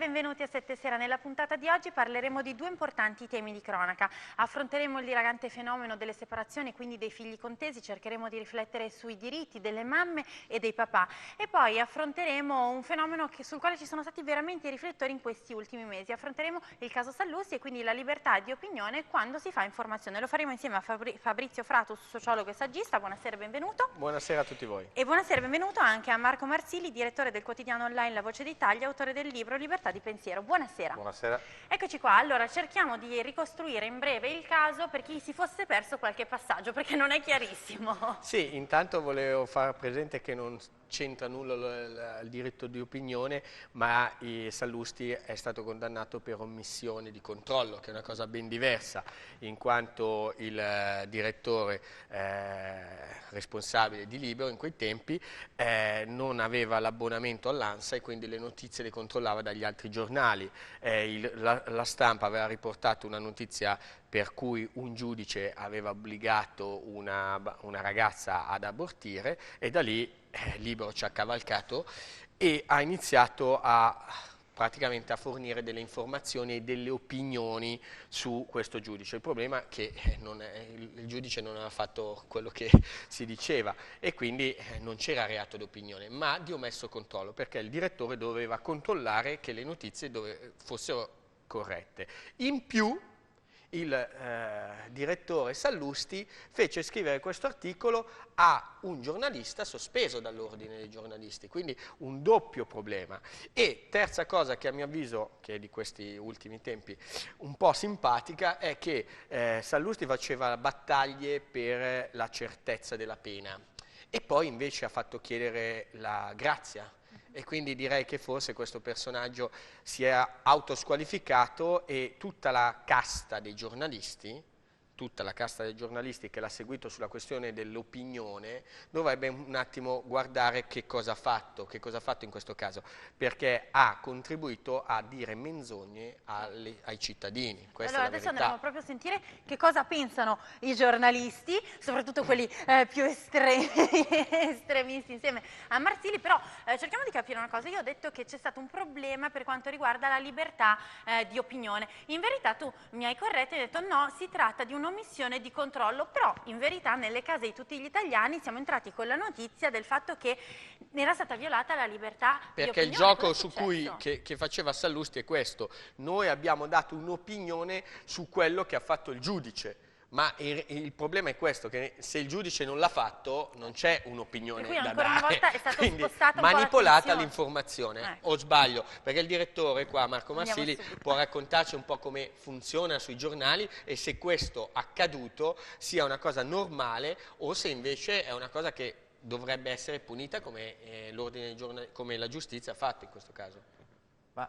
benvenuti a Sette Sera. Nella puntata di oggi parleremo di due importanti temi di cronaca. Affronteremo il dilagante fenomeno delle separazioni, quindi dei figli contesi, cercheremo di riflettere sui diritti delle mamme e dei papà e poi affronteremo un fenomeno sul quale ci sono stati veramente i riflettori in questi ultimi mesi. Affronteremo il caso Sallusti e quindi la libertà di opinione quando si fa informazione. Lo faremo insieme a Fabrizio Fratus, sociologo e saggista. Buonasera e benvenuto. Buonasera a tutti voi. E buonasera e benvenuto anche a Marco Marsili, direttore del quotidiano online La Voce d'Italia, autore del libro Libertà di pensiero. Buonasera. Buonasera. Eccoci qua, allora cerchiamo di ricostruire in breve il caso per chi si fosse perso qualche passaggio, perché non è chiarissimo. Sì, intanto volevo far presente che non c'entra nulla il diritto di opinione, ma Sallusti è stato condannato per omissione di controllo, che è una cosa ben diversa, in quanto il direttore responsabile di Libero in quei tempi non aveva l'abbonamento all'ANSA e quindi le notizie le controllava dagli altri giornali. La stampa aveva riportato una notizia per cui un giudice aveva obbligato una ragazza ad abortire e da lì Libero ci ha cavalcato e ha iniziato praticamente a fornire delle informazioni e delle opinioni su questo giudice. Il problema è che il giudice non aveva fatto quello che si diceva e quindi non c'era reato di opinione, ma di omesso controllo, perché il direttore doveva controllare che le notizie fossero corrette. In più, il direttore Sallusti fece scrivere questo articolo a un giornalista sospeso dall'ordine dei giornalisti, quindi un doppio problema. E terza cosa che a mio avviso, che è di questi ultimi tempi un po' simpatica, è che Sallusti faceva battaglie per la certezza della pena e poi invece ha fatto chiedere la grazia. E quindi direi che forse questo personaggio si è autosqualificato e tutta la casta dei giornalisti che l'ha seguito sulla questione dell'opinione dovrebbe un attimo guardare che cosa ha fatto in questo caso, perché ha contribuito a dire menzogne ai cittadini. Questa allora è la adesso verità. andremo proprio a sentire che cosa pensano i giornalisti, soprattutto quelli più estremisti insieme a Marsili, però cerchiamo di capire una cosa. Io ho detto che c'è stato un problema per quanto riguarda la libertà di opinione. In verità tu mi hai corretto e hai detto no, si tratta di un'omissione di controllo, però in verità nelle case di tutti gli italiani siamo entrati con la notizia del fatto che era stata violata la libertà di opinione. Perché il gioco che faceva Sallusti è questo: noi abbiamo dato un'opinione su quello che ha fatto il giudice. Ma il problema è questo, che se il giudice non l'ha fatto non c'è un'opinione da dare. Ancora una volta è stata quindi spostata un po' manipolata l'informazione, Ecco. o sbaglio? Perché il direttore qua, Marco Marsili, può raccontarci un po' come funziona sui giornali e se questo accaduto sia una cosa normale o se invece è una cosa che dovrebbe essere punita come come la giustizia ha fatto in questo caso. Ma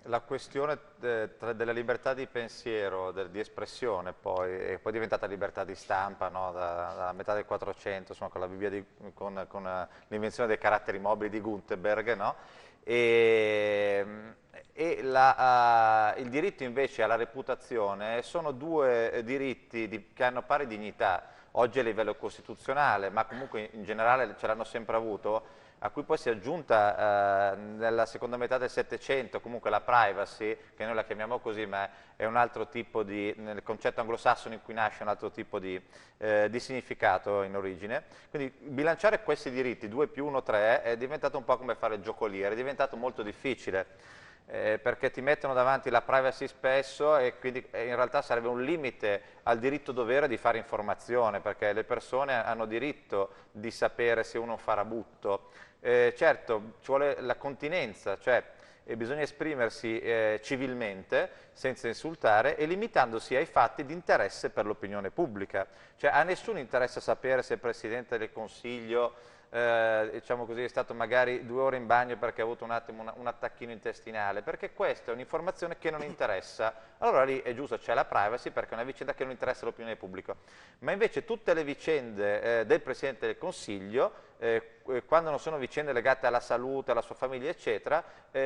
la questione della libertà di pensiero, di espressione poi, è poi diventata libertà di stampa, no? Dalla metà del 400, insomma, con la Bibbia con l'invenzione dei caratteri mobili di Gutenberg, no? Il diritto invece alla reputazione sono due diritti che hanno pari dignità, oggi a livello costituzionale, ma comunque in generale ce l'hanno sempre avuto, a cui poi si è aggiunta nella seconda metà del Settecento comunque la privacy, che noi la chiamiamo così, ma è un altro tipo nel concetto anglosassone in cui nasce un altro tipo di significato in origine. Quindi bilanciare questi diritti, 2 più 1, 3, è diventato un po' come fare il giocoliere, è diventato molto difficile. Perché ti mettono davanti la privacy spesso e quindi in realtà sarebbe un limite al diritto-dovere di fare informazione, perché le persone hanno diritto di sapere se uno fa rabutto. Certo, ci vuole la continenza, cioè bisogna esprimersi civilmente, senza insultare e limitandosi ai fatti di interesse per l'opinione pubblica. Cioè a nessuno interessa sapere se il Presidente del Consiglio diciamo così, è stato magari 2 ore in bagno perché ha avuto un attimo un attacchino intestinale, perché questa è un'informazione che non interessa. Allora lì è giusto, c'è la privacy perché è una vicenda che non interessa l'opinione pubblica. Ma invece tutte le vicende del Presidente del Consiglio, quando non sono vicende legate alla salute, alla sua famiglia, eccetera,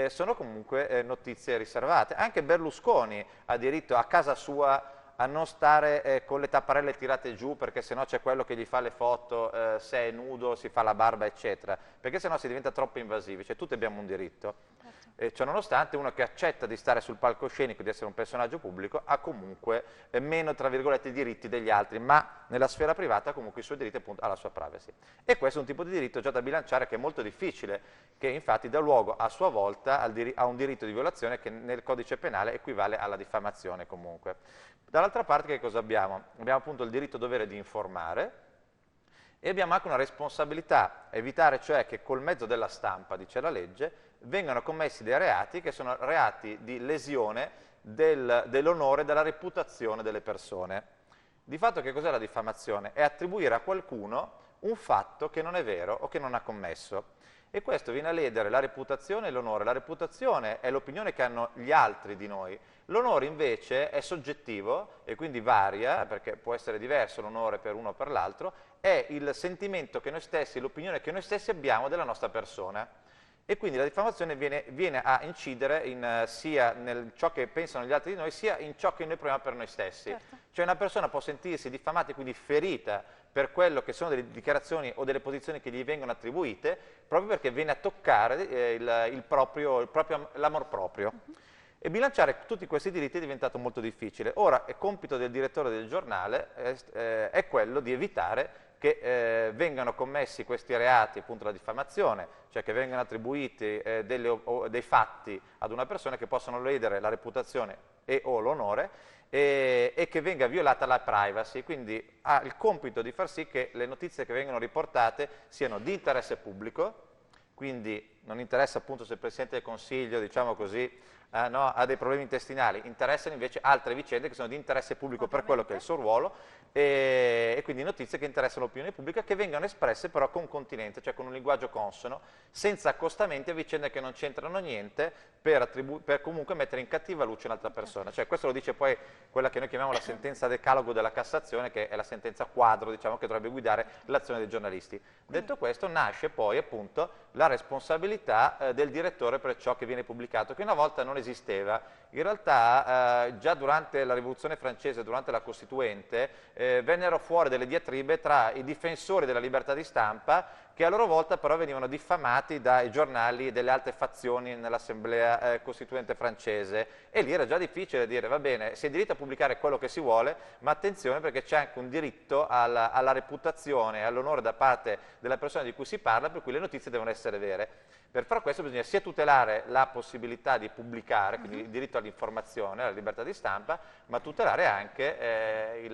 sono comunque notizie riservate. Anche Berlusconi ha diritto a casa sua a non stare con le tapparelle tirate giù perché sennò c'è quello che gli fa le foto, se è nudo, si fa la barba, eccetera, perché sennò si diventa troppo invasivi, cioè tutti abbiamo un diritto. Ciononostante uno che accetta di stare sul palcoscenico, di essere un personaggio pubblico, ha comunque meno, tra virgolette, diritti degli altri, ma nella sfera privata comunque i suoi diritti appunto alla sua privacy. E questo è un tipo di diritto già da bilanciare che è molto difficile, che infatti dà luogo a sua volta a un diritto di violazione che nel codice penale equivale alla diffamazione comunque. Dall'altra parte che cosa abbiamo? Abbiamo appunto il diritto-dovere di informare, e abbiamo anche una responsabilità, evitare cioè che col mezzo della stampa, dice la legge, vengano commessi dei reati che sono reati di lesione dell'onore e della reputazione delle persone. Di fatto che cos'è la diffamazione? È attribuire a qualcuno un fatto che non è vero o che non ha commesso. E questo viene a ledere la reputazione e l'onore. La reputazione è l'opinione che hanno gli altri di noi. L'onore invece è soggettivo e quindi varia, perché può essere diverso l'onore per uno o per l'altro, è il sentimento che noi stessi, l'opinione che noi stessi abbiamo della nostra persona. E quindi la diffamazione viene a incidere sia nel ciò che pensano gli altri di noi, sia in ciò che noi proviamo per noi stessi. Certo. Cioè una persona può sentirsi diffamata e quindi ferita per quello che sono delle dichiarazioni o delle posizioni che gli vengono attribuite, proprio perché viene a toccare l'amor proprio. E bilanciare tutti questi diritti è diventato molto difficile. Ora, è compito del direttore del giornale è quello di evitare che vengano commessi questi reati, appunto la diffamazione, cioè che vengano attribuiti dei fatti ad una persona che possono ledere la reputazione e o l'onore e che venga violata la privacy, quindi ha il compito di far sì che le notizie che vengono riportate siano di interesse pubblico, quindi non interessa appunto se il Presidente del Consiglio, diciamo così, ha dei problemi intestinali, interessano invece altre vicende che sono di interesse pubblico per quello che è il suo ruolo e quindi notizie che interessano l'opinione pubblica che vengano espresse però con continenza, cioè con un linguaggio consono, senza accostamenti a vicende che non c'entrano niente per comunque mettere in cattiva luce un'altra persona. Cioè, questo lo dice poi quella che noi chiamiamo la sentenza decalogo della Cassazione, che è la sentenza quadro, diciamo, che dovrebbe guidare l'azione dei giornalisti. Detto questo, nasce poi appunto la responsabilità del direttore per ciò che viene pubblicato, che una volta non esisteva. In realtà già durante la Rivoluzione francese, durante la Costituente, vennero fuori delle diatribe tra i difensori della libertà di stampa, che a loro volta però venivano diffamati dai giornali e delle altre fazioni nell'Assemblea Costituente francese, e lì era già difficile dire, va bene, si è diritto a pubblicare quello che si vuole, ma attenzione perché c'è anche un diritto alla reputazione e all'onore da parte della persona di cui si parla, per cui le notizie devono essere vere. Per fare questo bisogna sia tutelare la possibilità di pubblicare, quindi il diritto all'informazione, alla libertà di stampa, ma tutelare anche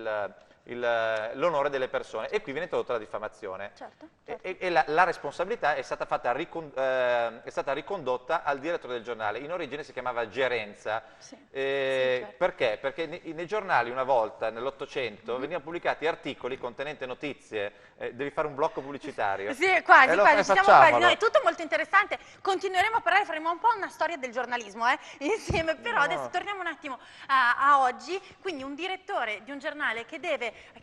l'onore delle persone, e qui viene introdotta la diffamazione. Certo. E la responsabilità è stata ricondotta al direttore del giornale. In origine si chiamava gerenza. Sì. Certo. Perché? Perché nei giornali una volta, nell'Ottocento, venivano pubblicati articoli contenenti notizie, devi fare un blocco pubblicitario. Sì, quasi, ci siamo quasi. No, è tutto molto interessante, continueremo a parlare, faremo un po' una storia del giornalismo insieme, però adesso torniamo un attimo a oggi. Quindi un direttore di un giornale che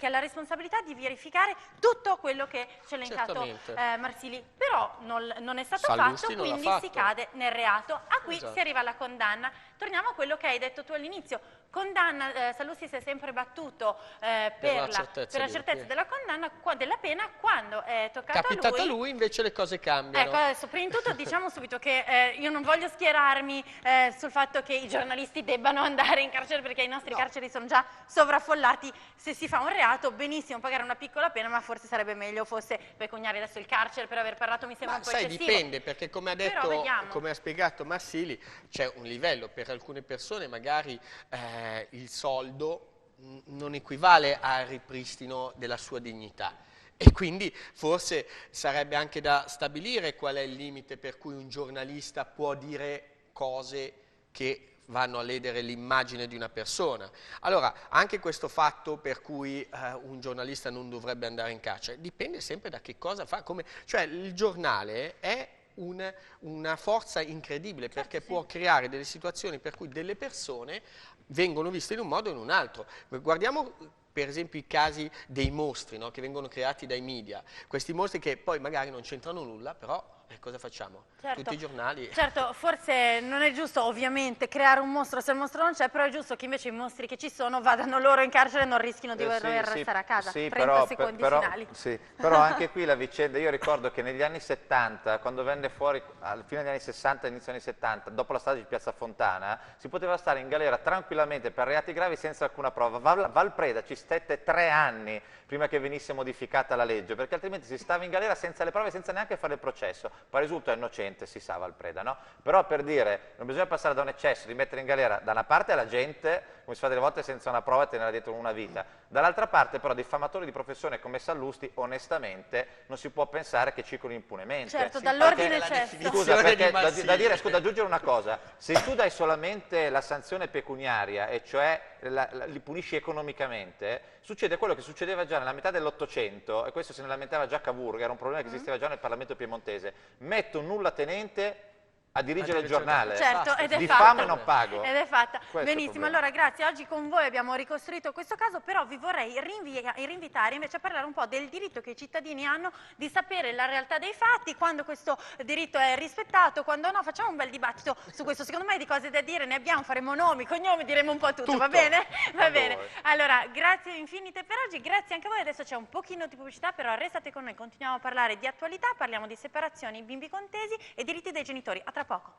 ha la responsabilità di verificare tutto quello che ci ha elencato Marsili, però non è stato Sallusti fatto, quindi si cade nel reato. Qui si arriva alla condanna. Torniamo a quello che hai detto tu all'inizio. Condanna, Sallusti si è sempre battuto per la certezza della condanna, della pena, quando è capitato a lui invece le cose cambiano. Ecco, adesso prima di tutto diciamo subito che io non voglio schierarmi sul fatto che i giornalisti debbano andare in carcere, perché i nostri carceri sono già sovraffollati. Se si fa un reato, benissimo pagare una piccola pena, ma forse sarebbe meglio fosse pecuniare. Adesso il carcere per aver parlato mi sembra un po' eccessivo. Dipende, perché come ha detto, come ha spiegato Marsili, c'è un livello. Per alcune persone magari il soldo non equivale al ripristino della sua dignità, e quindi forse sarebbe anche da stabilire qual è il limite per cui un giornalista può dire cose che vanno a ledere l'immagine di una persona. Allora, anche questo fatto per cui un giornalista non dovrebbe andare in carcere dipende sempre da che cosa fa, cioè il giornale è una forza incredibile, perché può creare delle situazioni per cui delle persone vengono viste in un modo o in un altro. Guardiamo per esempio i casi dei mostri, no? Che vengono creati dai media, questi mostri che poi magari non c'entrano nulla, però e cosa facciamo? Certo. Tutti i giornali. Certo, forse non è giusto ovviamente creare un mostro se il mostro non c'è, però è giusto che invece i mostri che ci sono vadano loro in carcere e non rischino di dover restare a casa. Sì, 30 secondi finali. Sì, però anche qui la vicenda, io ricordo che negli anni 70, quando venne fuori, alla fine degli anni 60 inizio anni 70, dopo la strage di Piazza Fontana, si poteva stare in galera tranquillamente per reati gravi senza alcuna prova. Valpreda ci stette 3 anni prima che venisse modificata la legge, perché altrimenti si stava in galera senza le prove, senza neanche fare il processo. Poi risulta innocente, si sa, Valpreda, no? Però per dire, non bisogna passare da un eccesso di mettere in galera da una parte la gente, come si fa delle volte senza una prova e tenerla dietro una vita, dall'altra parte però diffamatori di professione come Sallusti, onestamente, non si può pensare che circoli impunemente. Certo, dall'ordine cesto. Scusa, perché da dire, scusa, aggiungere una cosa, se tu dai solamente la sanzione pecuniaria, e cioè li punisci economicamente, succede quello che succedeva già nella metà dell'Ottocento, e questo se ne lamentava già Cavour, che era un problema che esisteva già nel Parlamento piemontese. Metto un nullatenente a dirigere il giornale, certo, ed è di fatta. fame non pago. Ed è fatta. Questo Benissimo, allora grazie, oggi con voi abbiamo ricostruito questo caso, però vi vorrei rinvitare invece a parlare un po' del diritto che i cittadini hanno di sapere la realtà dei fatti, quando questo diritto è rispettato, quando no. Facciamo un bel dibattito su questo, secondo me di cose da dire ne abbiamo, faremo nomi, cognomi, diremo un po' tutto. Va bene? Va bene. Allora, grazie infinite per oggi, grazie anche a voi, adesso c'è un pochino di pubblicità, però restate con noi, continuiamo a parlare di attualità, parliamo di separazioni, bimbi contesi e diritti dei genitori. A tra poco.